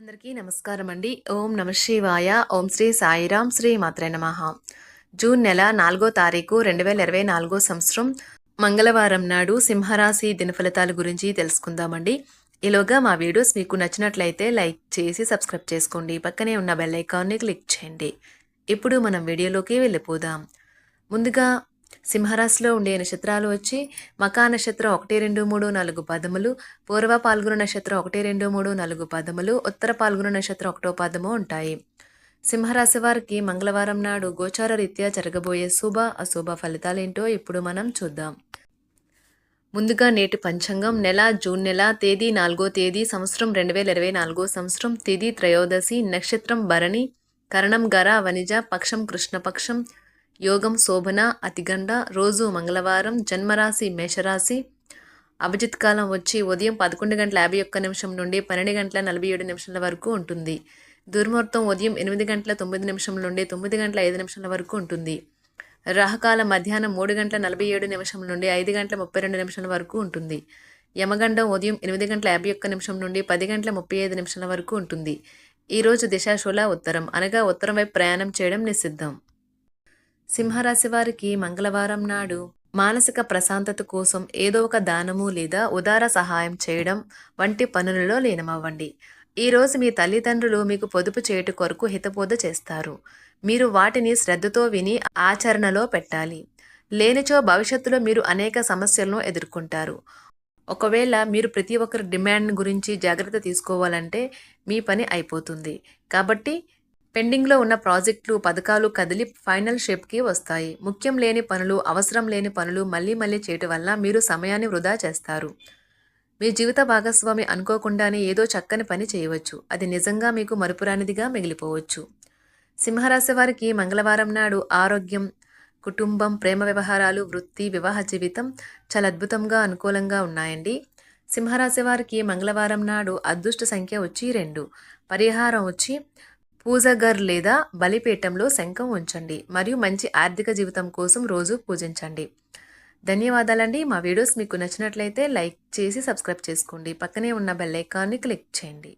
అందరికీ నమస్కారం అండి. ఓం నమ శివాయ. ఓం శ్రీ సాయిరాం. శ్రీ మాత్రే నమః. జూన్ నెల 4వ తారీఖు 2024 సంవత్సరం మంగళవారం నాడు సింహరాశి దినఫలితాల గురించి తెలుసుకుందామండి. ఈలోగా మా వీడియోస్ మీకు నచ్చినట్లయితే లైక్ చేసి సబ్స్క్రైబ్ చేసుకోండి. పక్కనే ఉన్న బెల్ ఐకాన్ని క్లిక్ చేయండి. ఇప్పుడు మనం వీడియోలోకి వెళ్ళిపోదాం. ముందుగా సింహరాశిలో ఉండే నక్షత్రాలు వచ్చి మకా నక్షత్రం 1, 2, 3, 4 పదములు, పూర్వ పాల్గొన నక్షత్రం 1, 2, 3, 4 పదములు, ఉత్తర పాల్గొన నక్షత్రం 1వ పదము ఉంటాయి. సింహరాశి వారికి మంగళవారం నాడు గోచార రీత్యా జరగబోయే శుభ అశుభ ఫలితాలేంటో ఇప్పుడు మనం చూద్దాం. ముందుగా నేటి పంచాంగం నెల జూన్ నెల తేదీ 4వ తేదీ సంవత్సరం 2024 సంవత్సరం తిథి త్రయోదశి నక్షత్రం భరణి కరణం గర వనిజ పక్షం కృష్ణపక్షం యోగం శోభన అతిగండ రోజు మంగళవారం జన్మరాశి మేషరాశి అభిజిత్ కాలం వచ్చి ఉదయం 11:51 నుండి 12:47 వరకు ఉంటుంది. దుర్ముహూర్తం ఉదయం 8:09 నుండి 9:05 వరకు ఉంటుంది. రాహుకాలం మధ్యాహ్నం 3:47 నుండి 5:32 వరకు ఉంటుంది. యమగండం ఉదయం 8:51 నుండి 10:35 వరకు ఉంటుంది. ఈరోజు దిశాశూల ఉత్తరం అనగా ఉత్తరం వైపు ప్రయాణం చేయడం నిషిద్ధం. సింహరాశి వారికి మంగళవారం నాడు మానసిక ప్రశాంతత కోసం ఏదో ఒక దానము లేదా ఉదార సహాయం చేయడం వంటి పనులలో లీనమవ్వండి. ఈరోజు మీ తల్లిదండ్రులు మీకు పొదుపు చేయుట కొరకు హితబోధ చేస్తారు. మీరు వాటిని శ్రద్ధతో విని ఆచరణలో పెట్టాలి. లేనిచో భవిష్యత్తులో మీరు అనేక సమస్యలను ఎదుర్కొంటారు. ఒకవేళ మీరు ప్రతి ఒక్కరి డిమాండ్ గురించి జాగ్రత్త తీసుకోవాలంటే మీ పని అయిపోతుంది. కాబట్టి పెండింగ్లో ఉన్న ప్రాజెక్టులు పథకాలు కదిలి ఫైనల్ షేప్కి వస్తాయి. ముఖ్యం లేని పనులు అవసరం లేని పనులు మళ్ళీ చేయటం వల్ల మీరు సమయాన్ని వృధా చేస్తారు. మీ జీవిత భాగస్వామి అనుకోకుండానే ఏదో చక్కని పని చేయవచ్చు. అది నిజంగా మీకు మరుపురానిదిగా మిగిలిపోవచ్చు. సింహరాశి వారికి మంగళవారం నాడు ఆరోగ్యం కుటుంబం ప్రేమ వ్యవహారాలు వృత్తి వివాహ జీవితం చాలా అద్భుతంగా అనుకూలంగా ఉన్నాయండి. సింహరాశి వారికి మంగళవారం నాడు అదృష్ట సంఖ్య వచ్చి 2. పరిహారం వచ్చి పూజగర్ లేదా బలిపీఠంలో శంఖం ఉంచండి మరియు మంచి ఆర్థిక జీవితం కోసం రోజు పూజించండి. ధన్యవాదాలండి. మా వీడియోస్ మీకు నచ్చినట్లయితే లైక్ చేసి సబ్స్క్రైబ్ చేసుకోండి. పక్కనే ఉన్న బెల్ ఐకాన్ని క్లిక్ చేయండి.